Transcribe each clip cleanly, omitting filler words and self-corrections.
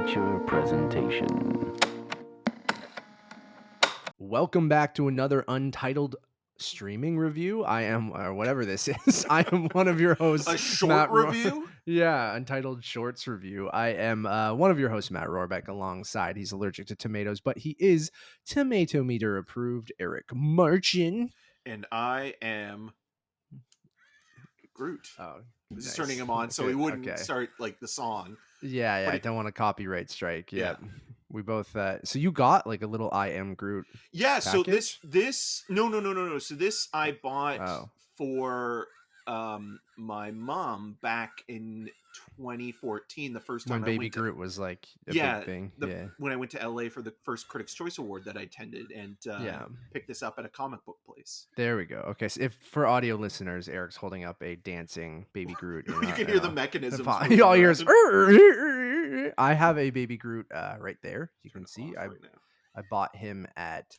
feature presentation. Welcome back to another Untitled streaming review. I am, or whatever this is. I am one of your hosts, A short Matt review? Yeah, Untitled Shorts review. I am one of your hosts, Matt Rohrbeck, alongside. He's allergic to tomatoes, but he is tomato meter approved, Eric Marchin. And I am Groot. Oh, Just nice. turning him on so he Good. wouldn't Okay. start like the song. Yeah, But I don't want a copyright strike. Yeah. Yep. We both. So you got like a little I am Groot. Yeah, so Package? this no. So this I bought Oh. for my mom back in 2014, the first time When I Baby went to Groot was like a yeah, big thing. Yeah. when I went to LA for the first Critics' Choice Award that I attended, and Yeah. picked this up at a comic book place. There we go. Okay, so if for audio listeners, Eric's holding up a dancing Baby Groot. You can hear the mechanisms All moving you hear is, around. I have a Baby Groot right there. You Turn can it see. off right now. I bought him at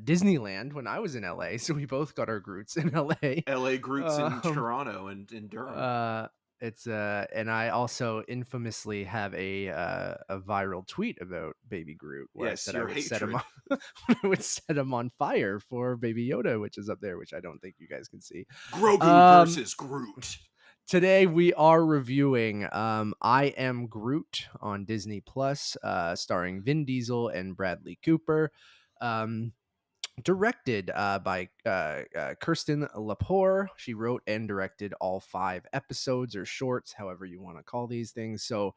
Disneyland when I was in LA, so we both got our Groots in LA. LA Groots in Toronto and in Durham. It's and I also infamously have a viral tweet about Baby Groot where I Yes, said I your would set him hatred. on, I would set him on fire for Baby Yoda, which is up there, which I don't think you guys can see. Grogu versus Groot. Today we are reviewing I Am Groot on Disney Plus, starring Vin Diesel and Bradley Cooper. Directed by Kirsten Lepore. She wrote and directed all 5 episodes or shorts, however you want to call these things. So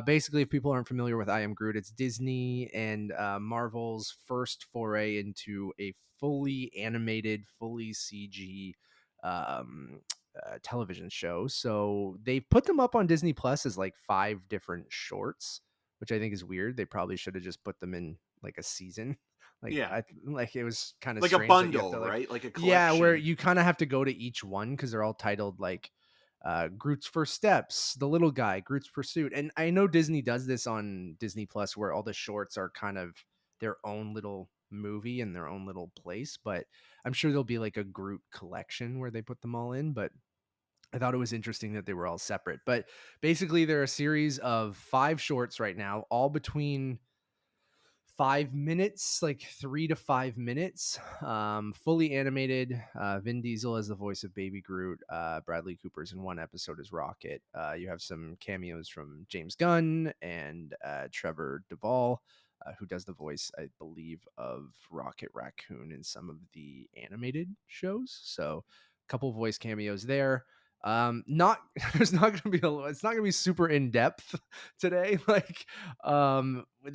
basically, if people aren't familiar with I Am Groot, it's Disney and Marvel's first foray into a fully animated, fully CG television show. So they put them up on Disney Plus as like 5 different shorts, which I think is weird. They probably should have just put them in like a season. Yeah. Like it was kind of Like a strange that you have bundle, to, like, right? Like a collection. yeah, where you kind of have to go to each one because they're all titled like Groot's First Steps, The Little Guy, Groot's Pursuit. And I know Disney does this on Disney Plus where all the shorts are kind of their own little movie in their own little place, but I'm sure there'll be like a Groot collection where they put them all in. But I thought it was interesting that they were all separate. But basically, they're a series of 5 shorts right now, all between 5 minutes, like 3 to 5 minutes, fully animated. Vin Diesel as the voice of Baby Groot. Bradley Cooper's in one episode as Rocket. You have some cameos from James Gunn and Trevor Duvall, who does the voice, I believe, of Rocket Raccoon in some of the animated shows. So a couple voice cameos there. Not there's not gonna be it's not gonna be super in depth today. Like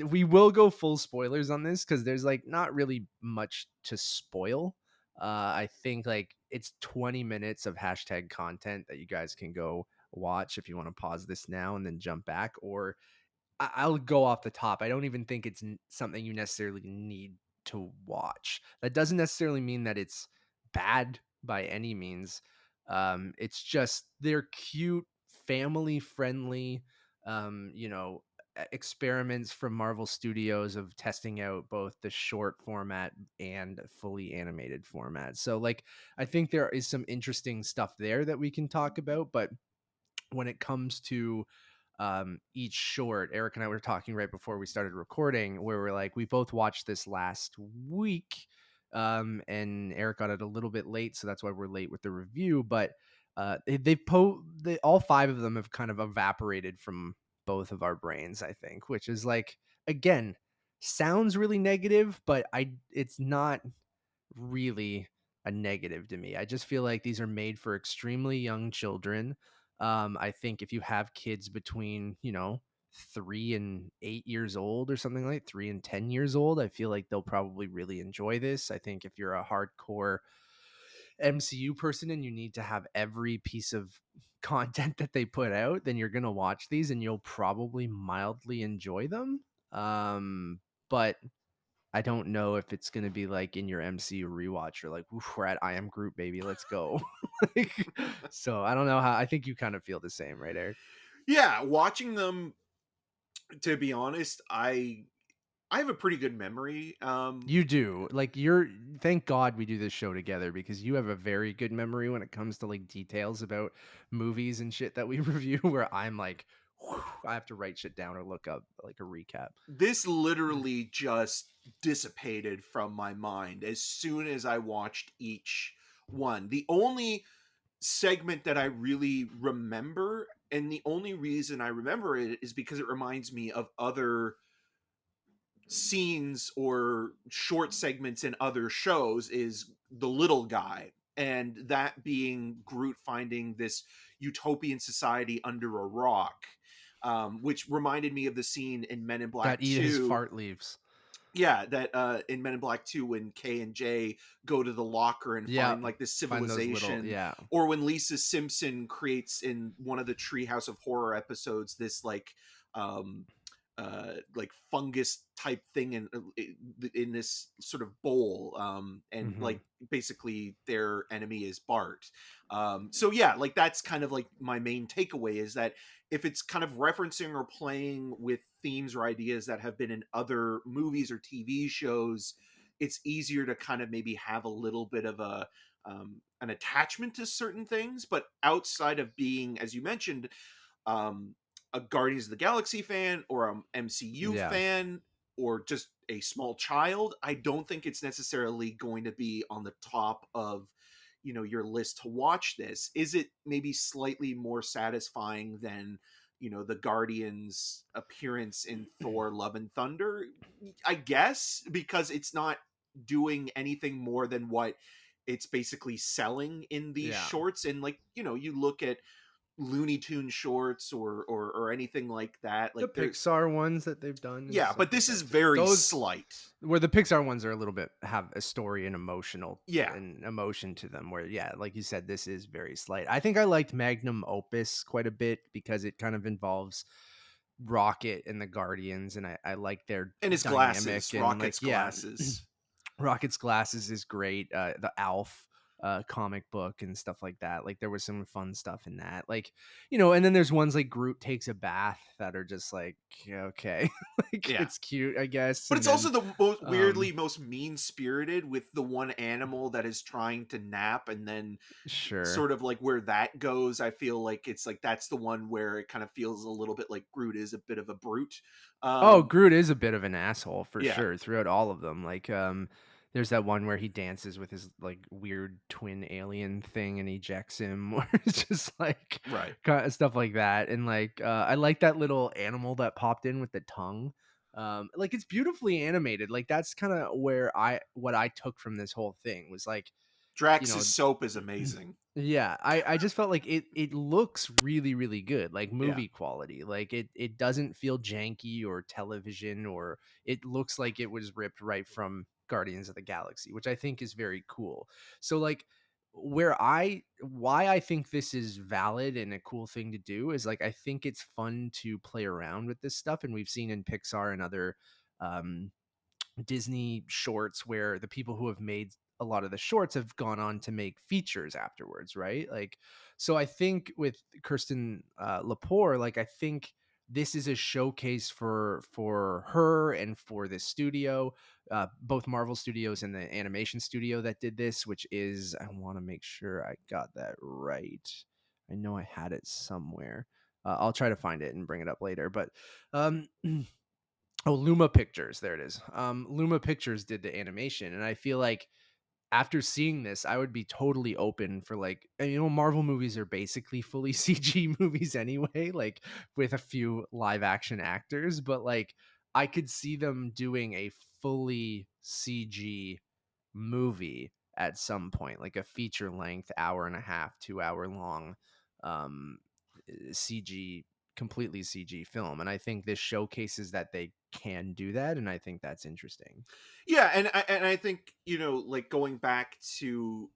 we will go full spoilers on this because there's like not really much to spoil. I think like it's 20 minutes of hashtag content that you guys can go watch if you want to pause this now and then jump back, or I'll go off the top. I don't even think it's something you necessarily need to watch. That doesn't necessarily mean that it's bad by any means. It's just they're cute, family friendly, experiments from Marvel Studios of testing out both the short format and fully animated format. So like I think there is some interesting stuff there that we can talk about, but when it comes to each short, Eric and I were talking right before we started recording where we're like, we both watched this last week, and Eric got it a little bit late, so that's why we're late with the review. But all 5 of them have kind of evaporated from both of our brains, I think, which is like, again, sounds really negative, but it's not really a negative to me. I just feel like these are made for extremely young children. I think if you have kids between, 3 and 8 years old or something, like 3 and 10 years old, I feel like they'll probably really enjoy this. I think if you're a hardcore MCU person and you need to have every piece of content that they put out, then you're going to watch these and you'll probably mildly enjoy them. But I don't know if it's going to be like in your MCU rewatch or like, oof, we're at I Am Groot, baby, let's go. Like, so I don't know how. I think you kind of feel the same, right, Eric? Yeah, watching them, to be honest, I have a pretty good memory. You do. Like thank God we do this show together because you have a very good memory when it comes to like details about movies and shit that we review, where I'm like, I have to write shit down or look up like a recap. This literally just dissipated from my mind as soon as I watched each one. The only segment that I really remember, and the only reason I remember it is because it reminds me of other scenes or short segments in other shows, is the little guy, and that being Groot finding this utopian society under a rock, which reminded me of the scene in Men in That Black eat his 2. fart leaves. Yeah, that in Men in Black 2, when K and J go to the locker and Yeah, find like this find those little, civilization, yeah. or when Lisa Simpson creates in one of the Treehouse of Horror episodes this um like fungus type thing in this sort of bowl, and Hmm. like basically their enemy is Bart. So yeah, like that's kind of like my main takeaway, is that if it's kind of referencing or playing with themes or ideas that have been in other movies or TV shows, it's easier to kind of maybe have a little bit of an attachment to certain things. But outside of being, as you mentioned, um, a Guardians of the Galaxy fan or a MCU Yeah. fan or just a small child, I don't think it's necessarily going to be on the top of your list to watch this. Is it maybe slightly more satisfying than the Guardians appearance in Thor Love and Thunder? I guess, because it's not doing anything more than what it's basically selling in these Yeah. shorts. And like, you look at Looney Tune shorts or anything like that, The like they're, Pixar ones that they've done and yeah, stuff but like this is that too. very Those slight. where the Pixar ones are a little bit have a story and Yeah. emotion to them, where yeah, like you said, this is very slight. I think I liked Magnum Opus quite a bit because it kind of involves Rocket and the Guardians, and I like their And his glasses, dynamic, and Rocket's like yeah, glasses. Rocket's glasses is great. The Alf comic book and stuff like that. Like there was some fun stuff in that. Like, and then there's ones like Groot takes a bath that are just like, yeah, okay. Like Yeah. it's cute, I guess. But And it's then also the most um weirdly most mean-spirited, with the one animal that is trying to nap, and then sure. sort of like where that goes, I feel like it's like that's the one where it kind of feels a little bit like Groot is a bit of a brute. Oh, Um Groot is a bit of an asshole for yeah, sure throughout all of them. Like, there's that one where he dances with his like weird twin alien thing and ejects him, or it's just like right. kind of stuff like that. And like, I like that little animal that popped in with the tongue. Like it's beautifully animated. Like that's kind of where what I took from this whole thing was like, you Drax's know, soap is amazing. yeah, I just felt like it looks really really good, like Yeah. movie quality. Like it doesn't feel janky or television, or it looks like it was ripped right from Guardians of the Galaxy, which I think is very cool. So like why I think this is valid and a cool thing to do is like I think it's fun to play around with this stuff, and we've seen in Pixar and other um Disney shorts where the people who have made a lot of the shorts have gone on to make features afterwards, right? Like, so I think with Kirsten Lepore, like I think this is a showcase for her and for this studio, both Marvel Studios and the animation studio that did this, which is I want to make sure I got that right. I know I had it somewhere. I'll try to find it and bring it up later, but um oh, Luma Pictures. There it is. Luma Pictures did the animation, and I feel like after seeing this, I would be totally open for like, Marvel movies are basically fully CG movies anyway, like with a few live action actors, but like I could see them doing a fully CG movie at some point, like a feature length, hour and a half, 2 hour long, um, CG, completely CG film. And I think this showcases that they can do that. And I think that's interesting. Yeah, and I think, like going back to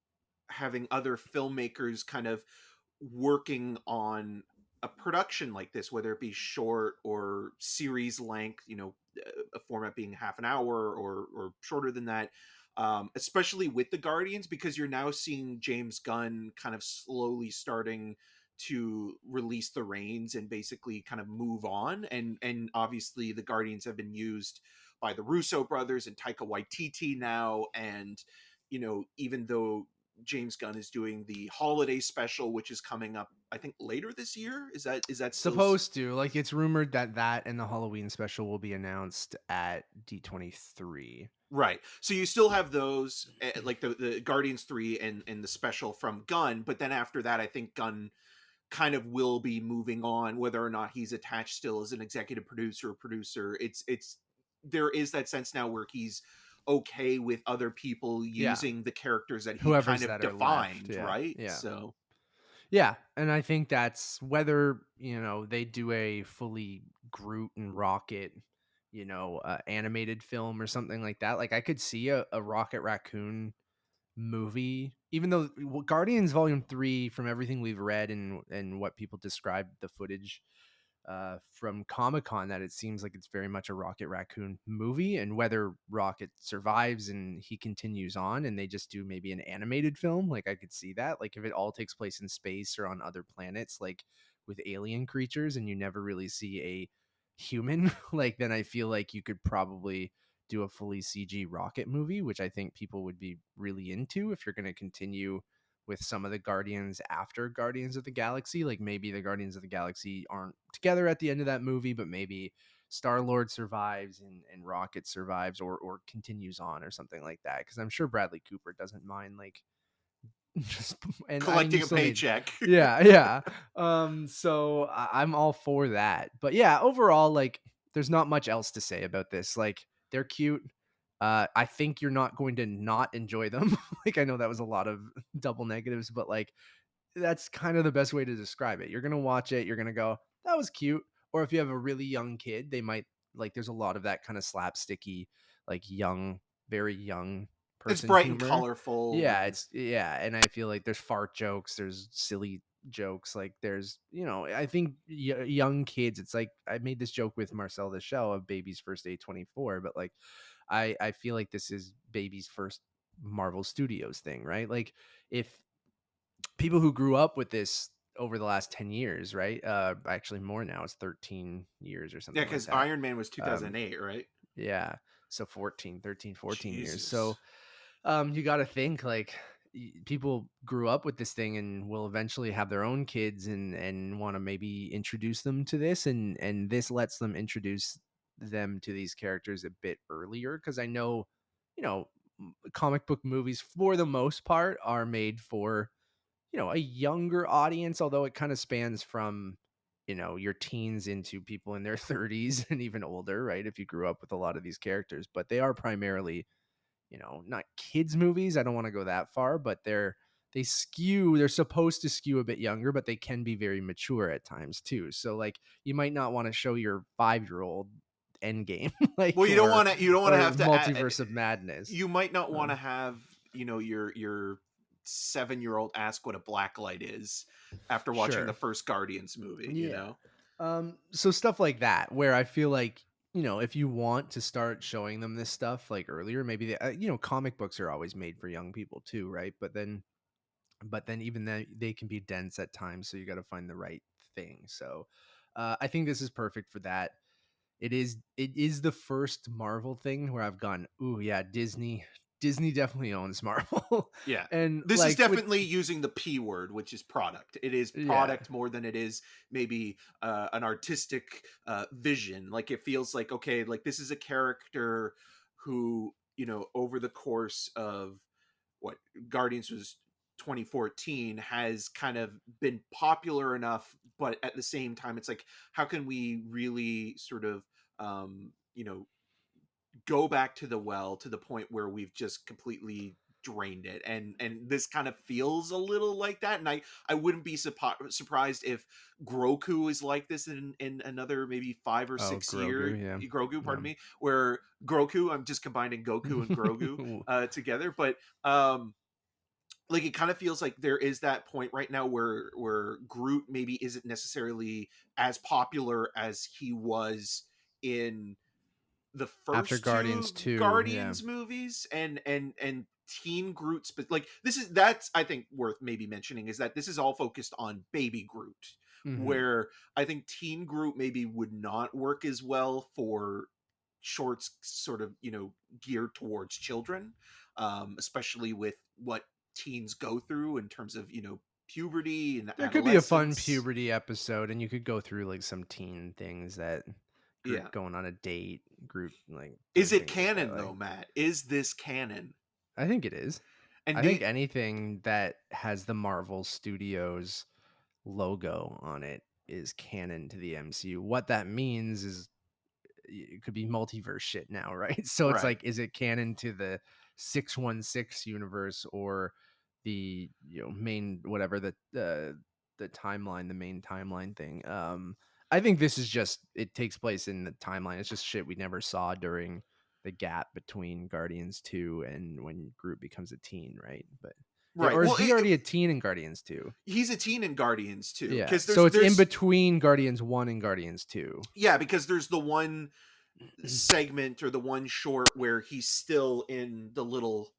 having other filmmakers kind of working on a production like this, whether it be short or series length, a format being half an hour or shorter than that, especially with the Guardians, because you're now seeing James Gunn kind of slowly starting to release the reins and basically kind of move on. And obviously the Guardians have been used by the Russo brothers and Taika Waititi now. And, even though James Gunn is doing the holiday special, which is coming up, I think, later this year. Is that still Supposed to, like, it's rumored that and the Halloween special will be announced at D23. right? So you still have those, like the Guardians 3 and the special from Gunn, but then after that, I think Gunn kind of will be moving on, whether or not he's attached still as an executive producer or producer. It's there is that sense now where he's okay with other people Yeah, using the characters that he kind whoever's of that are left. defined, Yeah, right? yeah. So Yeah, and I think that's whether, they do a fully Groot and Rocket, animated film or something like that. Like, I could see a Rocket Raccoon movie, even though Guardians Volume 3, from everything we've read and what people describe the footage from Comic-Con, that it seems like it's very much a Rocket Raccoon movie, and whether Rocket survives and he continues on and they just do maybe an animated film, like I could see that. Like, if it all takes place in space or on other planets, like with alien creatures, and you never really see a human, like, then I feel like you could probably do a fully CG Rocket movie, which I think people would be really into if you're going to continue with some of the Guardians after Guardians of the Galaxy. Like, maybe the Guardians of the Galaxy aren't together at the end of that movie, but maybe Star-Lord survives and Rocket survives, or continues on or something like that. Because I'm sure Bradley Cooper doesn't mind, like, just, and I mean, you collecting a still need, paycheck. yeah, yeah. So I'm all for that. But yeah, overall, like, there's not much else to say about this. Like, they're cute. I think you're not going to not enjoy them. Like, I know that was a lot of double negatives, but like, that's kind of the best way to describe it. You're gonna watch it, you're gonna go, that was cute. Or if you have a really young kid, they might, like, there's a lot of that kind of slapsticky, like, young, very young It's person bright and humor. colorful, Yeah, and it's, yeah, and I feel like there's fart jokes, there's silly jokes, like, there's, I think young kids, it's like, I made this joke with Marcel the Shell of Baby's First A24, but like, I feel like this is Baby's first Marvel Studios thing, right? Like, if people who grew up with this over the last 10 years, right? Actually more now, it's 13 years or yeah, something like because that. Iron Man was Um, 2008, right? yeah. So 13, 14 years. Jesus. So you got to think, like, people grew up with this thing and will eventually have their own kids and want to maybe introduce them to this, and this lets them introduce them to these characters a bit earlier, because I know, comic book movies for the most part are made for, a younger audience, although it kind of spans from, your teens into people in their 30s and even older, right? If you grew up with a lot of these characters, but they are primarily, not kids movies. I don't want to go that far, but they're supposed to skew a bit younger, but they can be very mature at times too. So, like, you might not want to show your 5-year-old Endgame, like, Well, you don't want to or have to Multiverse of Madness. you might not want to Um, have, your 7-year-old ask what a black light is after watching the sure. first Guardians movie, Yeah. So stuff like that, where I feel like, if you want to start showing them this stuff like earlier, maybe comic books are always made for young people too, right? But then even then they can be dense at times, so you got to find the right thing. So I think this is perfect for that. It is the first Marvel thing where I've gone, ooh, yeah, Disney definitely owns Marvel. Yeah. And This is like, with, definitely using the P word, which is product. It is yeah, product more than it is maybe an artistic vision. Like, it feels like, okay, like this is a character who, over the course of what Guardians was 2014 has kind of been popular enough, but at the same time, it's like, how can we really sort of, um, you know, go back to the well to the point where we've just completely drained it, and this kind of feels a little like that, and I wouldn't be surprised if Groku is like this in another maybe 5 or oh, 6 Grogu, year yeah. Grogu, pardon Yeah. me, where Groku, I'm just combining Goku and Grogu together, but like, it kind of feels like there is that point right now where Groot maybe isn't necessarily as popular as he was in the After first Guardians two 2, yeah. Guardians movies, and Teen Groot's, but like, that's I think worth maybe mentioning, is that this is all focused on baby Groot, Mhm. where I think Teen Groot maybe would not work as well for shorts sort of, geared towards children, especially with what teens go through in terms of, puberty and There could be a fun adolescence. puberty episode, and you could go through like some teen things that Groot Yeah. going on a date, Groot like Is doing it things like that. canon Like, though, Matt? Is this canon? I think it is. And I do think anything that has the Marvel Studios logo on it is canon to the MCU. What that means is it could be multiverse shit now, right? So it's right. like, is it canon to the 616 universe or the main whatever the timeline, the main timeline thing? I think this is just it takes place in the timeline. It's just shit we never saw during the gap between Guardians 2 and when Groot becomes a teen, right? But yeah, Right. or is Well, he already a teen in Guardians 2? he's a teen in Guardians too, Yeah. because So it's in there's between Guardians 1 and Guardians 2. yeah, because there's the one segment or the one short where he's still in the little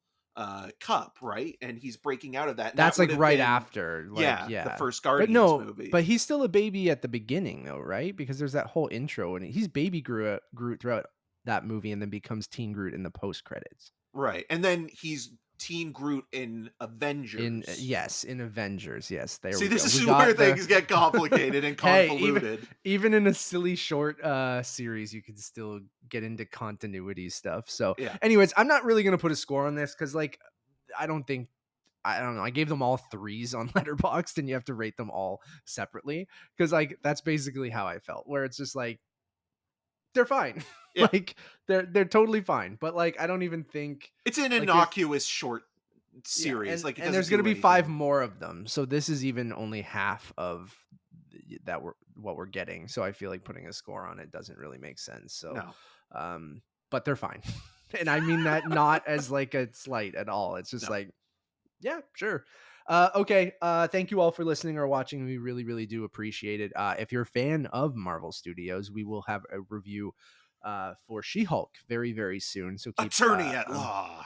cup, right? And he's breaking out of that. And that That's would like have right been, after, like, yeah, the yeah. first But Guardians no, movie. but he's still a baby at the beginning though, right? Because there's that whole intro and he's baby Groot throughout that movie and then becomes Teen Groot in the post credits. Right. And then he's Teen Groot in In Avengers. yes, in Avengers. Yes, there See, we go. this is We where got the things get complicated and Hey, convoluted. even in a silly short series, you can still get into continuity stuff. So, Yeah. anyways, I'm not really gonna put a score on this because like I don't think I don't know. I gave them all 3s on Letterboxd, and you have to rate them all separately because, like, that's basically how I felt. Where it's just like they're fine, Yeah. like they're totally fine. But like, I don't even think It's an like there's innocuous short yeah, series. Like it and doesn't there's gonna do be 5 anything. more of them. So this is even only half of that we're what we're getting. So I feel like putting a score on it doesn't really make sense. So, No. but they're fine, and I mean that not as like a slight at all. It's just No. like yeah, sure. Okay. Thank you all for listening or watching. We really, really do appreciate it. If you're a fan of Marvel Studios, we will have a review for She-Hulk very, very soon. So Attorney at law.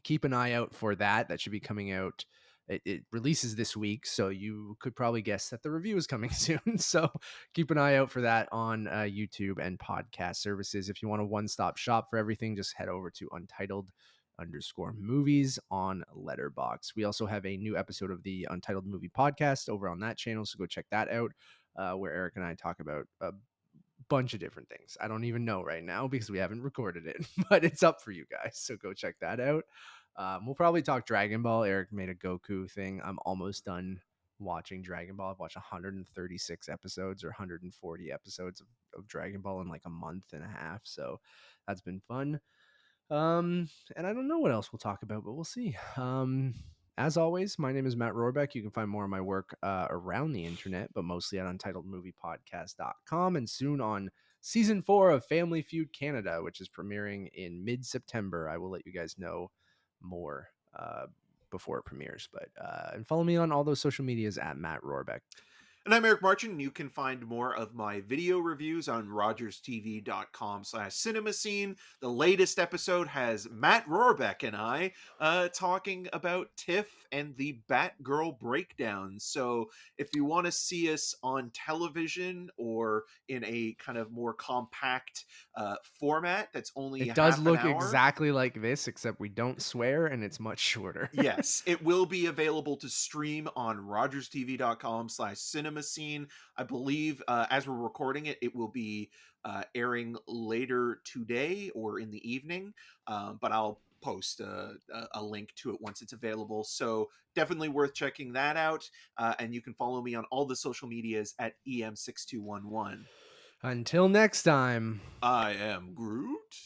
keep an eye out for that. That should be coming out. It releases this week, so you could probably guess that the review is coming soon. So keep an eye out for that on YouTube and podcast services. If you want a one-stop shop for everything, just head over to Untitled_movies on Letterbox. We also have a new episode of the Untitled Movie Podcast over on that channel, so go check that out, where Eric and I talk about a bunch of different things. I don't even know right now because we haven't recorded it, but it's up for you guys. So go check that out. We'll probably talk Dragon Ball. Eric made a Goku thing. I'm almost done watching Dragon Ball. I've watched 136 episodes or 140 episodes of Dragon Ball in like a month and a half. So that's been fun. And I don't know what else we'll talk about, but we'll see. As always, my name is Matt Rohrbeck. You can find more of my work around the internet, but mostly at untitledmoviepodcast.com and soon on season 4 of Family Feud Canada, which is premiering in mid-September. I will let you guys know more before it premieres. But and follow me on all those social medias at Matt Rohrbeck. And I'm Eric Marchin, and you can find more of my video reviews on rogerstv.com/cinemascene. The latest episode has Matt Rohrbeck and I talking about Tiff and the Batgirl breakdown. So if you want to see us on television or in a kind of more compact format that's only It does half look an hour, exactly like this, except we don't swear and it's much shorter. yes, it will be available to stream on rogerstv.com/cinemascene. I believe as we're recording it, it will be airing later today or in the evening, but I'll post a link to it once it's available. So definitely worth checking that out. And you can follow me on all the social medias at EM6211. Until next time. I am Groot.